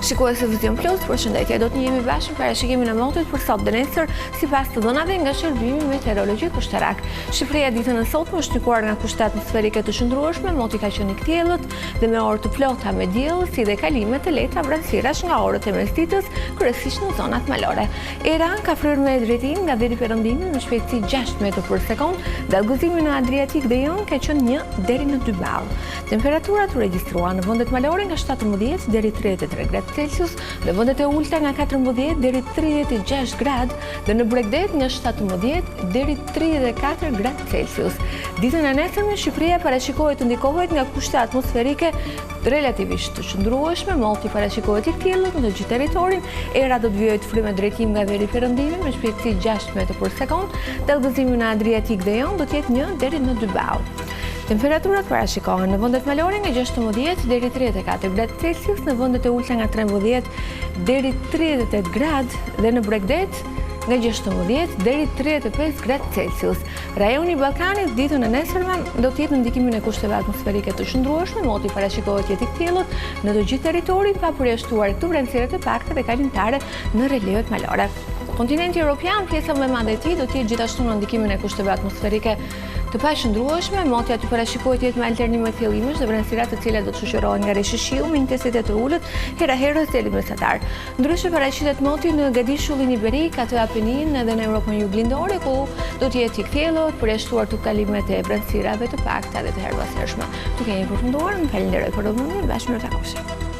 Shikues e Vizion Plus, përshëndetje, do të jemi bashkë në parashikimin e motit për sot dhe nesër, sipas të dhënave nga Shërbimi Meteorologjik Ushtarak. Shqipëria ditën e sotme është shtykuar nga kushte atmosferike të shndrueshme, moti ka qenë i kthiellët dhe me orë të plota me diell, si dhe kalime të lehta vranësirash nga orët e mesditës, kryesisht në zonat malore. Era ka fryrë me drejtim nga veri perëndimi me shpejtësi 6 metra për sekond, dhe gëzimi në Adriatik dhe Jon ka qenë 1 deri në 2 ballë. Temperaturat u regjistruan në vendet malore nga 17 deri 33 gradë Celsius, në vendet e ulta nga 14 deri 36 gradë dhe në Bregdet nga 17 deri 34 gradë Celsius. Ditën e nesërme Shqipëria parashikohet të ndikohet nga kushte atmosferike relativisht të shndrueshme, moti parashikohet i kthiellët në të gjithë territorin, era do të vijojë të fryrë me drejtim nga veri perëndimi me shpejtësi 6 metra për sekond, dhe gëzimi në Adriatik dhe Jon do të jetë 1 deri në 2 ballë. Temperaturat parashikohen në vendet malore nga 16 deri 34 gradë Celsius, në vendet e ulta nga 13 deri 38 gradë dhe në Bregdet nga 16 deri 35 gradë Celsius. Rajoni i Ballkanit ditën e nesërme do të jetë në ndikimin e kushteve atmosferike të shndrueshme, moti parashikohet jetë i kthiellët në të gjithë territorin, pa përjashtuar këtu vranësirat e pakta dhe kalimtare në relievet malore. Kontinenti Evropian, pjesa më e madhe e tij, do të jetë gjithashtu në ndikimin e kushteve atmosferike të pashndrueshme, moti aty parashikohet jetë me alternime fillimesh dhe vranësira të cilat do të shoqërohen nga reshishiu me intensitet të ulët, hera-herë selit mesatar. Ndryshe paraqitet moti në Gadishullin Iberik, atë Apeninë edhe në Europën juglindore, ku do të jetë i kthiellët, përjashtuar të kalimet e vranësirave të pakta dhe të herbasërshme. Duke jemi përfunduar, më falenderoj për vëmendjen, bashkë në takoshëm.